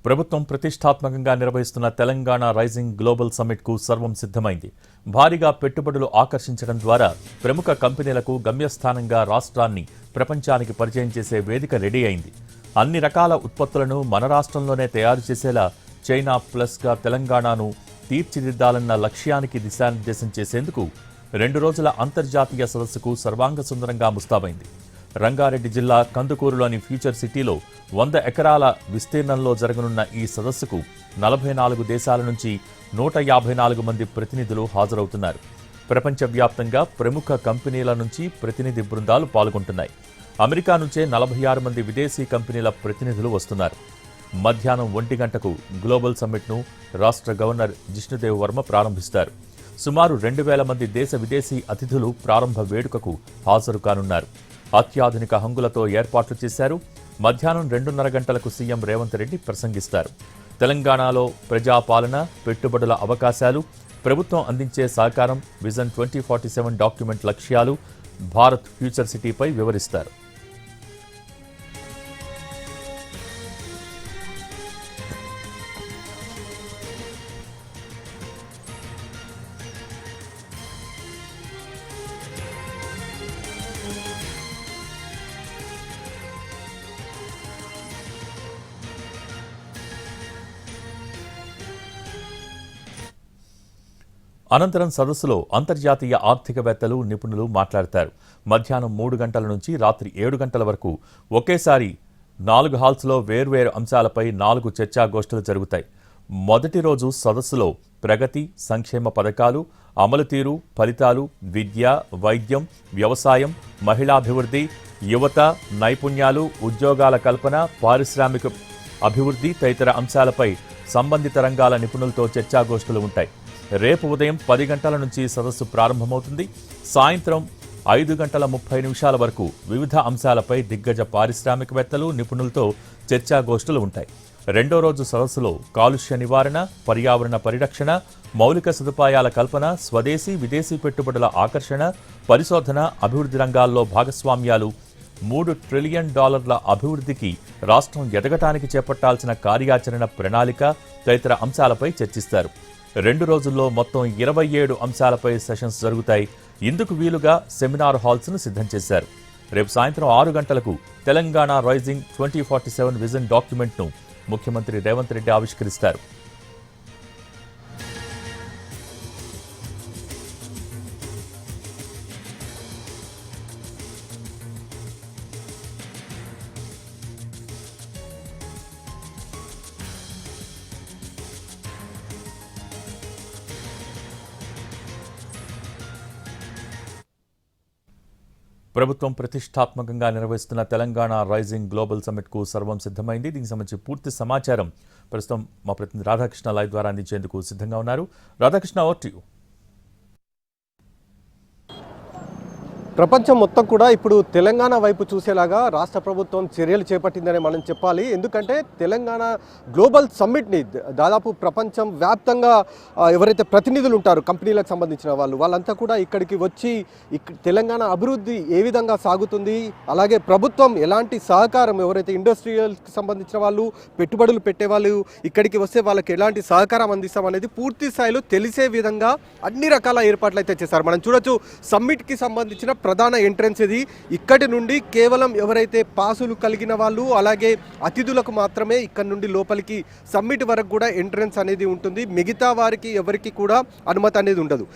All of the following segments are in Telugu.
ప్రభుత్వం ప్రతిష్టాత్మకంగా నిర్వహిస్తున్న తెలంగాణ రైజింగ్ గ్లోబల్ సమ్మిట్కు సర్వం సిద్ధమైంది. భారీగా పెట్టుబడులు ఆకర్షించడం ద్వారా ప్రముఖ కంపెనీలకు గమ్యస్థానంగా రాష్ట్రాన్ని ప్రపంచానికి పరిచయం చేసే వేదిక రెడీ అయింది. అన్ని రకాల ఉత్పత్తులను మన రాష్ట్రంలోనే తయారు చేసేలా చైనా ప్లస్గా తెలంగాణను తీర్చిదిద్దాలన్న లక్ష్యానికి దిశానిర్దేశం చేసేందుకు 2 రోజుల అంతర్జాతీయ సదస్సుకు సర్వాంగ సుందరంగా ముస్తాబైంది. రంగారెడ్డి జిల్లా కందుకూరులోని ఫ్యూచర్ సిటీలో 100 ఎకరాల విస్తీర్ణంలో జరగనున్న ఈ సదస్సుకు 44 దేశాల నుంచి 154 మంది ప్రతినిధులు హాజరవుతున్నారు. ప్రపంచవ్యాప్తంగా ప్రముఖ కంపెనీల నుంచి ప్రతినిధి బృందాలు పాల్గొంటున్నాయి. అమెరికా నుంచే 46 మంది విదేశీ కంపెనీల ప్రతినిధులు వస్తున్నారు. మధ్యాహ్నం 1 గంటకు గ్లోబల్ సమ్మిట్ను రాష్ట్ర గవర్నర్ జిష్ణుదేవ్ వర్మ ప్రారంభిస్తారు. సుమారు 2000 మంది దేశ విదేశీ అతిథులు ప్రారంభ వేడుకకు హాజరు కానున్నారు. అత్యాధునిక హంగులతో ఏర్పాట్లు చేశారు. మధ్యాహ్నం 2:30 గంటలకు సీఎం రేవంత్ రెడ్డి ప్రసంగిస్తారు. తెలంగాణలో ప్రజాపాలన, పెట్టుబడుల అవకాశాలు, ప్రభుత్వం అందించే సహకారం, విజన్ 2047 డాక్యుమెంట్ లక్ష్యాలు, భారత్ ఫ్యూచర్ సిటీపై వివరిస్తారు. అనంతరం సదస్సులో అంతర్జాతీయ ఆర్థికవేత్తలు, నిపుణులు మాట్లాడతారు. మధ్యాహ్నం 3 గంటల నుంచి రాత్రి 7 గంటల వరకు ఒకేసారి 4 హాల్స్లో వేర్వేరు అంశాలపై 4 చర్చాగోష్ఠులు జరుగుతాయి. మొదటి రోజు సదస్సులో ప్రగతి, సంక్షేమ పథకాలు, అమలు తీరు, ఫలితాలు, విద్య, వైద్యం, వ్యవసాయం, మహిళాభివృద్ధి, యువత, నైపుణ్యాలు, ఉద్యోగాల కల్పన, పారిశ్రామిక అభివృద్ధి తదితర అంశాలపై సంబంధిత రంగాల నిపుణులతో చర్చాగోష్ఠులు ఉంటాయి. రేపు ఉదయం 10 గంటల నుంచి సదస్సు ప్రారంభమవుతుంది. సాయంత్రం 5:30 వరకు వివిధ అంశాలపై దిగ్గజ పారిశ్రామికవేత్తలు, నిపుణులతో చర్చాగోష్ఠులు ఉంటాయి. రెండో రోజు సదస్సులో కాలుష్య నివారణ, పర్యావరణ పరిరక్షణ, మౌలిక సదుపాయాల కల్పన, స్వదేశీ, విదేశీ పెట్టుబడుల ఆకర్షణ, పరిశోధన, అభివృద్ధి రంగాల్లో భాగస్వామ్యాలు, $3 ట్రిలియన్ అభివృద్ధికి రాష్ట్రం ఎదగటానికి చేపట్టాల్సిన కార్యాచరణ ప్రణాళిక తదితర అంశాలపై చర్చిస్తారు. 2 రోజుల్లో మొత్తం 27 అంశాలపై సెషన్స్ జరుగుతాయి. ఇందుకు వీలుగా సెమినార్ హాల్స్ను సిద్ధం చేశారు. రేపు సాయంత్రం 6 గంటలకు తెలంగాణ రైజింగ్ 2047 విజన్ డాక్యుమెంట్ను ముఖ్యమంత్రి రేవంత్ రెడ్డి ఆవిష్కరిస్తారు. ప్రభుత్వం ప్రతిష్టాత్మకంగా నిర్వహిస్తున్న తెలంగాణ రైజింగ్ గ్లోబల్ సమ్మిట్కు సర్వం సిద్ధమైంది. దీనికి సంబంధించి పూర్తి సమాచారం ప్రస్తుతం మా ప్రతినిధి రాధాకృష్ణ లైవ్ ద్వారా అందించేందుకు సిద్ధంగా ఉన్నారు. Radhakrishna, over to you. ప్రపంచం మొత్తం కూడా ఇప్పుడు తెలంగాణ వైపు చూసేలాగా రాష్ట్ర ప్రభుత్వం చర్యలు చేపట్టిందని మనం చెప్పాలి. ఎందుకంటే తెలంగాణ గ్లోబల్ సమ్మిట్ని దాదాపు ప్రపంచం వ్యాప్తంగా ఎవరైతే ప్రతినిధులు ఉంటారో కంపెనీలకు సంబంధించిన వాళ్ళంతా కూడా ఇక్కడికి వచ్చి తెలంగాణ అభివృద్ధి ఏ విధంగా సాగుతుంది, అలాగే ప్రభుత్వం ఎలాంటి సహకారం, ఎవరైతే ఇండస్ట్రియల్కి సంబంధించిన వాళ్ళు, పెట్టుబడులు పెట్టేవాళ్ళు ఇక్కడికి వస్తే వాళ్ళకి ఎలాంటి సహకారం అందిస్తాం అనేది పూర్తి స్థాయిలో తెలిసే విధంగా అన్ని రకాల ఏర్పాట్లు అయితే చేశారు. మనం చూడొచ్చు, సమ్మిట్కి సంబంధించిన ప్రధాన ఎంట్రన్స్ ఇది. ఇక్కడి నుండి కేవలం ఎవరైతే పాసులు కలిగిన వాళ్ళు, అలాగే అతిథులకు మాత్రమే ఇక్కడ నుండి లోపలికి సమ్మిట్ వరకు కూడా ఎంట్రన్స్ అనేది ఉంటుంది. మిగతా వారికి ఎవరికి కూడా అనుమతి అనేది ఉండదు.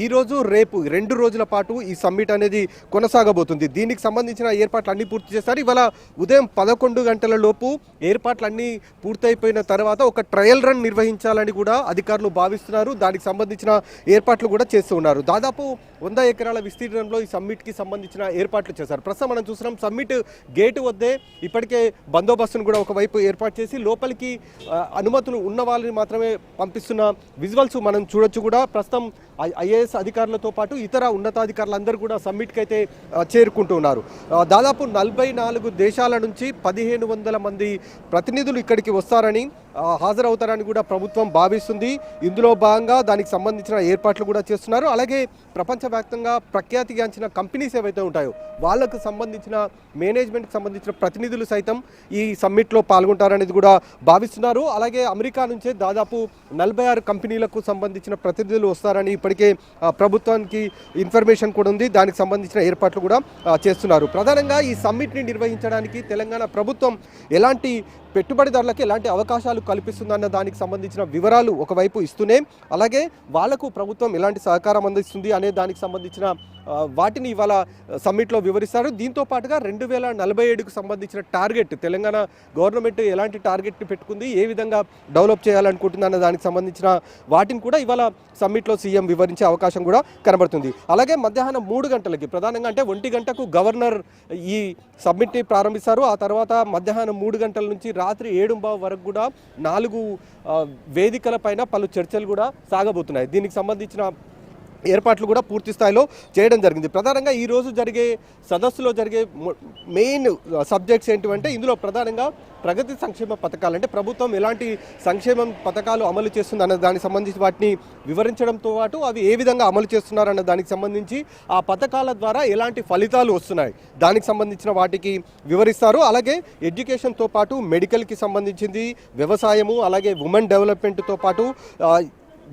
ఈరోజు రేపు 2 రోజుల పాటు ఈ సమ్మిట్ అనేది కొనసాగబోతుంది. దీనికి సంబంధించిన ఏర్పాట్లు అన్నీ పూర్తి చేస్తారు. ఇవాళ ఉదయం 11 గంటల లోపు ఏర్పాట్లన్నీ పూర్తయిపోయిన తర్వాత ఒక ట్రయల్ రన్ నిర్వహించాలని కూడా అధికారులు భావిస్తున్నారు. దానికి సంబంధించిన ఏర్పాట్లు కూడా చేస్తూ ఉన్నారు. దాదాపు 100 ఎకరాల విస్తీర్ణంలో ఈ సమ్మిట్కి సంబంధించిన ఏర్పాట్లు చేశారు. ప్రస్తుతం మనం చూస్తున్నాం, సమ్మిట్ గేటు వద్దే ఇప్పటికే బందోబస్తును కూడా ఒకవైపు ఏర్పాటు చేసి లోపలికి అనుమతులు ఉన్న వాళ్ళని మాత్రమే పంపిస్తున్న విజువల్స్ మనం చూడొచ్చు. కూడా ప్రస్తుతం ఐఏఎస్ అధికారులతో పాటు ఇతర ఉన్నతాధికారులందరూ కూడా సమ్మిట్కి అయితే చేరుకుంటున్నారు. దాదాపు 44 దేశాల నుంచి 1500 మంది ప్రతినిధులు ఇక్కడికి వస్తారని హాజరవుతారని కూడా ప్రభుత్వం భావిస్తుంది. ఇందులో భాగంగా దానికి సంబంధించిన ఏర్పాట్లు కూడా చేస్తున్నారు. అలాగే ప్రపంచవ్యాప్తంగా ప్రఖ్యాతిగాంచిన కంపెనీస్ ఏవైతే ఉంటాయో వాళ్ళకు సంబంధించిన మేనేజ్మెంట్కి సంబంధించిన ప్రతినిధులు సైతం ఈ సమ్మిట్లో పాల్గొంటారనేది కూడా భావిస్తున్నారు. అలాగే అమెరికా నుంచే దాదాపు 46 కంపెనీలకు సంబంధించిన ప్రతినిధులు వస్తారని ఇప్పటికే ప్రభుత్వానికి ఇన్ఫర్మేషన్ కూడా ఉంది. దానికి సంబంధించిన ఏర్పాట్లు కూడా చేస్తున్నారు. ప్రధానంగా ఈ సమ్మిట్ని నిర్వహించడానికి తెలంగాణ ప్రభుత్వం ఎలాంటి పెట్టుబడిదారులకు ఎలాంటి అవకాశాలు కల్పిస్తుందన్న దానికి సంబంధించిన వివరాలు ఒకవైపు ఇస్తూనే అలాగే వాళ్లకు ప్రభుత్వం ఎలాంటి సహకారం అందిస్తుంది అనే దానికి సంబంధించిన వాటిని ఇవాళ సమ్మిట్లో వివరిస్తారు. దీంతో పాటుగా 2047కు సంబంధించిన టార్గెట్ తెలంగాణ గవర్నమెంట్ ఎలాంటి టార్గెట్ని పెట్టుకుంది, ఏ విధంగా డెవలప్ చేయాలనుకుంటుంది అన్న దానికి సంబంధించిన వాటిని కూడా ఇవాళ సమ్మిట్లో సీఎం వివరించే అవకాశం కూడా కనబడుతుంది. అలాగే మధ్యాహ్నం 3 గంటలకి ప్రధానంగా అంటే 1 గంటకు గవర్నర్ ఈ సమ్మిట్ని ప్రారంభిస్తారు. ఆ తర్వాత మధ్యాహ్నం 3 గంటల నుంచి రాత్రి 7:15 వరకు కూడా 4 వేదికల పైన పలు చర్చలు కూడా సాగబోతున్నాయి. దీనికి సంబంధించిన ఏర్పాట్లు కూడా పూర్తి స్థాయిలో చేయడం జరిగింది. ప్రధానంగా ఈరోజు జరిగే సదస్సులో జరిగే మెయిన్ సబ్జెక్ట్స్ ఏంటంటే ఇందులో ప్రధానంగా ప్రగతి సంక్షేమ పథకాలు అంటే ప్రభుత్వం ఎలాంటి సంక్షేమ పథకాలు అమలు చేస్తుంది అన్న దానికి సంబంధించి వాటిని వివరించడంతో పాటు అవి ఏ విధంగా అమలు చేస్తున్నారన్న దానికి సంబంధించి ఆ పథకాల ద్వారా ఎలాంటి ఫలితాలు వస్తున్నాయి దానికి సంబంధించిన వాటికి వివరిస్తారు. అలాగే ఎడ్యుకేషన్తో పాటు మెడికల్కి సంబంధించింది, వ్యవసాయము, అలాగే ఉమెన్ డెవలప్మెంట్తో పాటు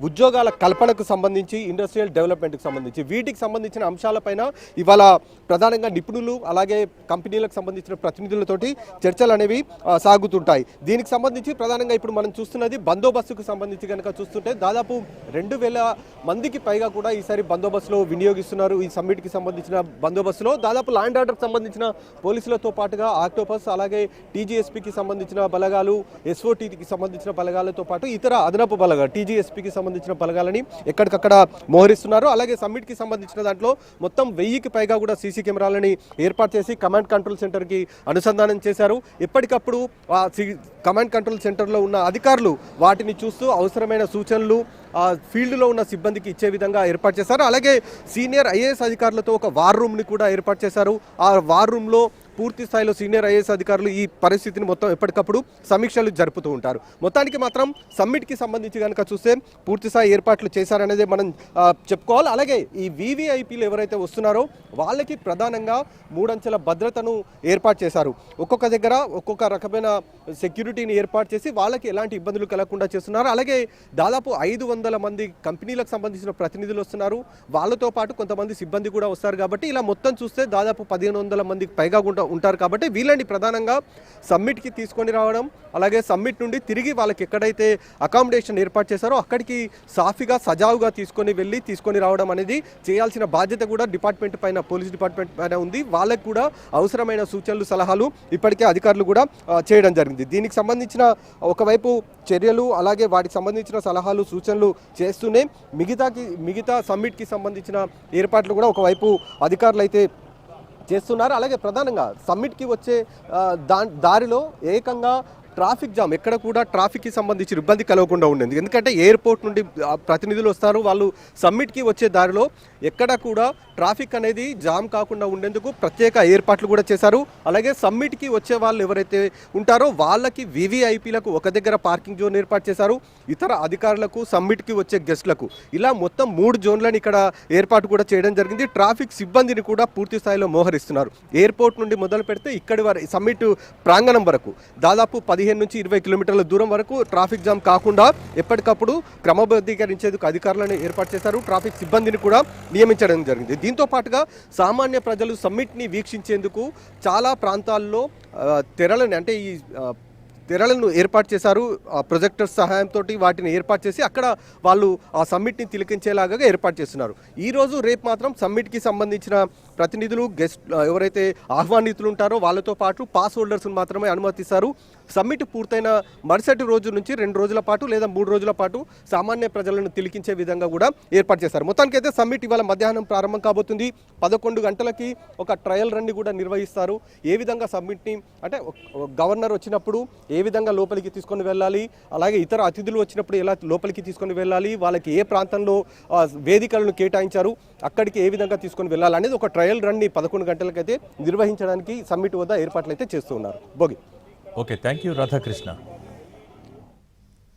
ఉద్యోగాల కల్పనకు సంబంధించి, ఇండస్ట్రియల్ డెవలప్మెంట్కి సంబంధించి వీటికి సంబంధించిన అంశాలపైన ఇవాళ ప్రధానంగా నిపుణులు అలాగే కంపెనీలకు సంబంధించిన ప్రతినిధులతోటి చర్చలు అనేవి సాగుతుంటాయి. దీనికి సంబంధించి ప్రధానంగా ఇప్పుడు మనం చూస్తున్నది బందోబస్తుకు సంబంధించి కనుక చూస్తుంటే దాదాపు 2000 మందికి పైగా కూడా ఈసారి బందోబస్తులో వినియోగిస్తున్నారు. ఈ సమ్మిట్కి సంబంధించిన బందోబస్తులో దాదాపు లా అండ్ ఆర్డర్కి సంబంధించిన పోలీసులతో పాటుగా ఆక్టోపస్ అలాగే టీజీఎస్పీకి సంబంధించిన బలగాలు, ఎస్ఓటీకి సంబంధించిన బలగాలతో పాటు ఇతర అదనపు బలగాలు టీజీఎస్పీకి సంబంధించిన బలగాలని ఎక్కడికక్కడ మోహరిస్తున్నారు. అలాగే సమ్మిట్కి సంబంధించిన దాంట్లో మొత్తం 1000కి పైగా కూడా సీసీ కెమెరాలని ఏర్పాటు చేసి కమాండ్ కంట్రోల్ సెంటర్కి అనుసంధానం చేశారు. ఎప్పటికప్పుడు కమాండ్ కంట్రోల్ సెంటర్లో ఉన్న అధికారులు వాటిని చూస్తూ అవసరమైన సూచనలు ఫీల్డ్లో ఉన్న సిబ్బందికి ఇచ్చే విధంగా ఏర్పాటు చేశారు. అలాగే సీనియర్ ఐఏఎస్ అధికారులతో ఒక వార్ రూమ్ని కూడా ఏర్పాటు చేశారు. ఆ వార్ రూమ్లో పూర్తి స్థాయిలో సీనియర్ ఐఏఎస్ అధికారులు ఈ పరిస్థితిని మొత్తం ఎప్పటికప్పుడు సమీక్షలు జరుపుతూ ఉంటారు. మొత్తానికి మాత్రం సమ్మిట్కి సంబంధించి కనుక చూస్తే పూర్తి స్థాయి ఏర్పాట్లు చేశారనేది మనం చెప్పుకోవాలి. అలాగే ఈ వీవీఐపీలు ఎవరైతే వస్తున్నారో వాళ్ళకి ప్రధానంగా 3 అంచెల భద్రతను ఏర్పాటు చేశారు. ఒక్కొక్క దగ్గర ఒక్కొక్క రకమైన సెక్యూరిటీని ఏర్పాటు చేసి వాళ్ళకి ఎలాంటి ఇబ్బందులు కలగకుండా చేస్తున్నారు. అలాగే దాదాపు 500 మంది కంపెనీలకు సంబంధించిన ప్రతినిధులు వస్తున్నారు. వాళ్ళతో పాటు కొంతమంది సిబ్బంది కూడా వస్తారు. కాబట్టి ఇలా మొత్తం చూస్తే దాదాపు 1500 మందికి పైగా ఉంటారు. కాబట్టి వీళ్ళని ప్రధానంగా సమ్మిట్కి తీసుకొని రావడం, అలాగే సమ్మిట్ నుండి తిరిగి వాళ్ళకి ఎక్కడైతే అకామిడేషన్ ఏర్పాటు చేశారో అక్కడికి సాఫీగా సజావుగా తీసుకొని రావడం అనేది చేయాల్సిన బాధ్యత కూడా డిపార్ట్మెంట్ పైన, పోలీస్ డిపార్ట్మెంట్ పైన ఉంది. వాళ్ళకి కూడా అవసరమైన సూచనలు, సలహాలు ఇప్పటికే అధికారులు కూడా చేయడం జరిగింది. దీనికి సంబంధించిన ఒకవైపు చర్యలు అలాగే వాటికి సంబంధించిన సలహాలు, సూచనలు చేస్తూనే మిగతా సమ్మిట్కి సంబంధించిన ఏర్పాట్లు కూడా ఒకవైపు అధికారులు అయితే చేస్తున్నారు. అలాగే ప్రధానంగా సమ్మిట్కి వచ్చే దారిలో ఏకంగా ట్రాఫిక్ జామ్, ఎక్కడ కూడా ట్రాఫిక్కి సంబంధించి ఇబ్బంది కలగకుండా ఉండేది. ఎందుకంటే ఎయిర్పోర్ట్ నుండి ప్రతినిధులు వస్తారు, వాళ్ళు సమ్మిట్కి వచ్చే దారిలో ఎక్కడ కూడా ట్రాఫిక్ అనేది జామ్ కాకుండా ఉండేందుకు ప్రత్యేక ఏర్పాట్లు కూడా చేశారు. అలాగే సమ్మిట్కి వచ్చే వాళ్ళు ఎవరైతే ఉంటారో వాళ్ళకి వీవీఐపీలకు ఒక దగ్గర పార్కింగ్ జోన్ ఏర్పాటు చేశారు. ఇతర అధికారులకు, సమ్మిట్కి వచ్చే గెస్టులకు ఇలా మొత్తం 3 జోన్లను ఇక్కడ ఏర్పాటు కూడా చేయడం జరిగింది. ట్రాఫిక్ సిబ్బందిని కూడా పూర్తి స్థాయిలో మోహరిస్తున్నారు. ఎయిర్పోర్ట్ నుండి మొదలు పెడితే ఇక్కడి వరకు సమ్మిట్ ప్రాంగణం వరకు దాదాపు 15 నుంచి 20 కిలోమీటర్ల దూరం వరకు ట్రాఫిక్ జామ్ కాకుండా ఎప్పటికప్పుడు క్రమబద్ధీకరించేందుకు అధికారులను ఏర్పాటు చేశారు. ట్రాఫిక్ సిబ్బందిని కూడా నియమించడం జరిగింది. దీంతో పాటుగా సామాన్య ప్రజలు సమ్మిట్ని వీక్షించేందుకు చాలా ప్రాంతాల్లో తెరలను ఏర్పాటు చేశారు. ప్రొజెక్టర్ సహాయంతో వాటిని ఏర్పాటు చేసి అక్కడ వాళ్ళు ఆ సమ్మిట్ని తిలకించేలాగా ఏర్పాటు చేస్తున్నారు. ఈరోజు రేపు మాత్రం సమ్మిట్కి సంబంధించిన ప్రతినిధులు, గెస్ట్ ఎవరైతే ఆహ్వానితులు ఉంటారో వాళ్ళతో పాటు పాస్ హోల్డర్స్ని మాత్రమే అనుమతిస్తారు. సమ్మిట్ పూర్తయిన మరుసటి రోజు నుంచి 2 రోజుల పాటు లేదా 3 రోజుల పాటు సామాన్య ప్రజలను తిలకించే విధంగా కూడా ఏర్పాటు చేశారు. మొత్తానికైతే సమ్మిట్ ఇవాళ మధ్యాహ్నం ప్రారంభం కాబోతుంది. 11 గంటలకి ఒక ట్రయల్ రన్ని కూడా నిర్వహిస్తారు. ఏ విధంగా సమ్మిట్ని అంటే గవర్నర్ వచ్చినప్పుడు ఏ ఏ విధంగా లోపలికి తీసుకొని వెళ్ళాలి, అలాగే ఇతర అతిథులు వచ్చినప్పుడు ఎలా లోపలికి తీసుకొని వెళ్ళాలి, వాళ్ళకి ఏ ప్రాంతంలో వేదికలను కేటాయించారు, అక్కడికి ఏ విధంగా తీసుకొని వెళ్ళాలి అనేది ఒక ట్రయల్ రన్ని 11 గంటలకైతే నిర్వహించడానికి సమ్మిట్ వద్ద ఏర్పాట్లు అయితే చేస్తూ ఉన్నారు. Bhogi. Okay, thank you Radhakrishna.